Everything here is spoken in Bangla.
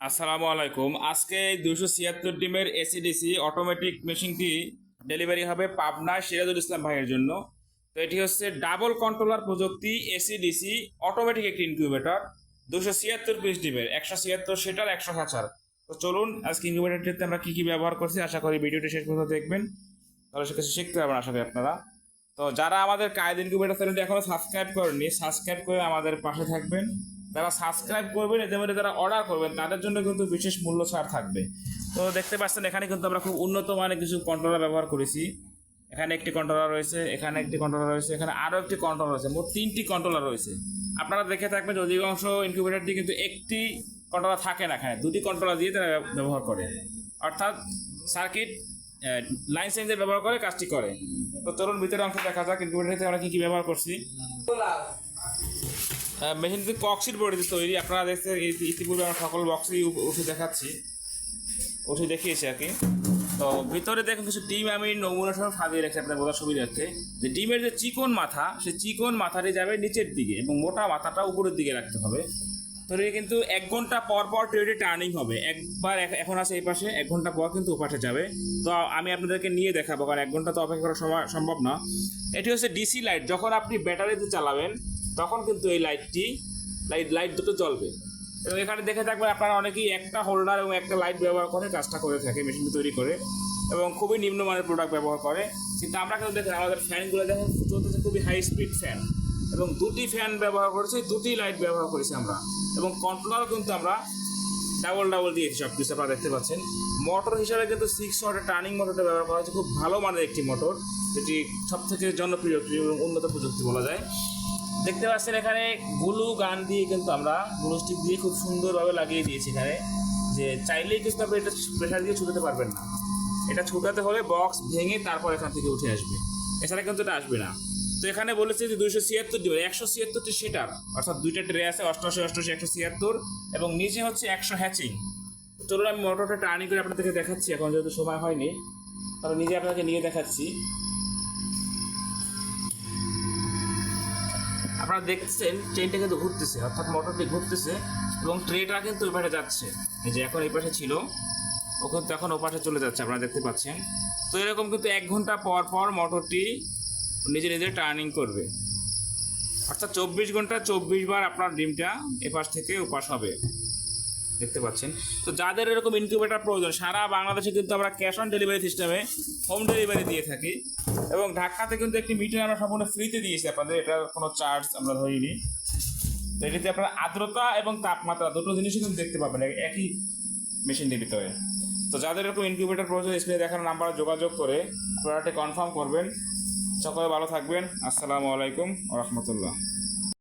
আসসালামু আলাইকুম। আজকে 276 ডিমের এসিডিসি অটোমেটিক মেশিনটি ডেলিভারি হবে পাবনা সিরাজুল ইসলাম ভাইয়ের জন্য। তো এটি হচ্ছে ডাবল কন্ট্রোলার প্রযুক্তি এসিডিসি অটোমেটিক একটি ইনকিউবেটর, 276 পিস ডিমের, 176 সেটার 100 হ্যাচার। তো চলুন আজকে ইনকিউবেটরটিতে আমরা কি কি ব্যবহার করছি, আশা করি ভিডিওটি শেষ পর্যন্ত দেখবেন, তাহলে সে কিছু শিখতে পারবেন আশা করি আপনারা। তো যারা আমাদের কায়েদ ইনকিউবেটর চ্যানেলটি এখনো সাবস্ক্রাইব করেননি, সাবস্ক্রাইব করে আমাদের পাশে থাকবেন। যারা সাবস্ক্রাইব করবেন, এতে মধ্যে যারা অর্ডার করবেন তাদের জন্য কিন্তু বিশেষ মূল্য ছাড় থাকবে। তো দেখতে পাচ্ছেন এখানে কিন্তু আমরা খুব উন্নত মানের কিছু কন্ট্রোলার ব্যবহার করেছি। এখানে একটি কন্ট্রোলার রয়েছে, এখানে একটি কন্ট্রোলার রয়েছে, এখানে আরও একটি কন্ট্রোলার রয়েছে, মোট 3টি কন্ট্রোলার রয়েছে। আপনারা দেখে থাকবেন যে অধিকাংশ ইনকিউবেটরটি কিন্তু একটি কন্ট্রোলার থাকে না, এখানে দুটি কন্ট্রোলার দিয়ে তারা ব্যবহার করে, অর্থাৎ সার্কিট লাইন চেঞ্জের ব্যবহার করে কাজটি করে। তো চলুন ভিতরে অংশ দেখা যাক ইনকিউবেটরতে আমরা কী কী ব্যবহার করছি। মেশিনটি কক্সিট বোর্ডে তৈরি, আপনারা দেখতে ইতিপূর্বে আমরা সকল বক্সই ওষুধ দেখাচ্ছি, ওষুধ দেখিয়েছি আর কি। তো ভিতরে দেখুন কিছু ডিম আমি নমুনা সহ সাজিয়ে রেখেছি আপনার বোঝার সুবিধার্থে। যে ডিমের যে চিকন মাথা, সেই চিকন মাথাটি যাবে নিচের দিকে এবং মোটা মাথাটা উপরের দিকে রাখতে হবে। তো এটা কিন্তু 1 ঘন্টা পর পর ট্রেডে টার্নিং হবে। একবার এখন আছে এই পাশে, 1 ঘন্টা পর কিন্তু ও পাশে যাবে। তো আমি আপনাদেরকে নিয়ে দেখাবো, কারণ 1 ঘন্টা তো অপেক্ষা করা সম্ভব না। এটি হচ্ছে ডিসি লাইট, যখন আপনি ব্যাটারিতে চালাবেন তখন কিন্তু এই লাইট দুটো জ্বলবে। এবং এখানে দেখে থাকবেন আপনারা অনেকেই একটা হোল্ডার এবং একটা লাইট ব্যবহার করে কাজটা করে থাকে মেশিনটি তৈরি করে, এবং খুবই নিম্নমানের প্রোডাক্ট ব্যবহার করে। কিন্তু আমরা কিন্তু দেখেন আমাদের ফ্যানগুলো দেখেন চলতেছে খুবই হাই স্পিড ফ্যান, এবং 2টি ফ্যান ব্যবহার করেছি, 2টি লাইট ব্যবহার করেছি আমরা, এবং কন্ট্রোলারও কিন্তু আমরা ডাবল দিয়েছি সব কিছু আপনারা দেখতে পাচ্ছেন। মোটর হিসাবে কিন্তু 6 ওয়াটের টার্নিং মোটরটা ব্যবহার করা হয়েছে, খুব ভালো মানের একটি মোটর, যেটি সব থেকে জনপ্রিয় এবং উন্নত প্রযুক্তি বলা যায়। দেখতে পাচ্ছেন এখানে গ্লু গান দিয়ে কিন্তু আমরা গ্লু স্টিক দিয়ে খুব সুন্দরভাবে লাগিয়ে দিয়েছি এখানে, যে চাইলেই কিন্তু আপনি এটা প্রেশার দিয়ে ছুটাতে পারবেন না। এটা ছুটাতে হলে বক্স ভেঙে তারপর এখান থেকে উঠে আসবে, এছাড়া কিন্তু এটা আসবে না। তো এখানে বলেছে যে 276 ডিমের 176টি সেটার, অর্থাৎ 2টা ট্রে আছে, 88 88 176, এবং নিচে হচ্ছে 100 হ্যাচিং। চলুন আমি মোটরটা টার্নিং করে আপনাদেরকে দেখাচ্ছি, এখন যেহেতু সময় হয়নি তবে নিজে আপনাকে নিয়ে দেখাচ্ছি। আপনারা দেখছেন ট্রেনটা কিন্তু ঘুরতেছে, অর্থাৎ মোটরটি ঘুরতেছে এবং ট্রেটা কিন্তু ওই পাশে যাচ্ছে। এই যে এখন এই পাশে ছিল, ও কিন্তু এখন ও পাশে চলে যাচ্ছে, আপনারা দেখতে পাচ্ছেন। তো এরকম কিন্তু 1 ঘন্টা পর পর মোটরটি নিজে নিজে টার্নিং করবে, অর্থাৎ 24 ঘন্টা 24 বার আপনার ডিমটা এপাশ থেকে ওপাশ হবে, দেখতে পাচ্ছেন। তো যাদের এরকম ইনকিউবেটর প্রয়োজন, সারা বাংলাদেশে কিন্তু আমরা ক্যাশ অন ডেলিভারি সিস্টেমে হোম ডেলিভারি দিয়ে থাকি, এবং ঢাকাতে কিন্তু একটি মিটার আমরা সম্পূর্ণ ফ্রিতে দিয়েছি আপনাদের, এটার কোনো চার্জ আমরা ধরিনি। তো এটিতে আপনার আর্দ্রতা এবং তাপমাত্রা দুটো জিনিসই কিন্তু দেখতে পাবেন একই মেশিনটির ভিতরে। তো যাদের এরকম ইনকিউবেটর প্রয়োজন, স্ক্রিনে দেখানো নাম্বারে যোগাযোগ করে আপনারা কনফার্ম করবেন। সকলে ভালো থাকবেন। আসসালামু আলাইকুম ওয়া রাহমাতুল্লাহ।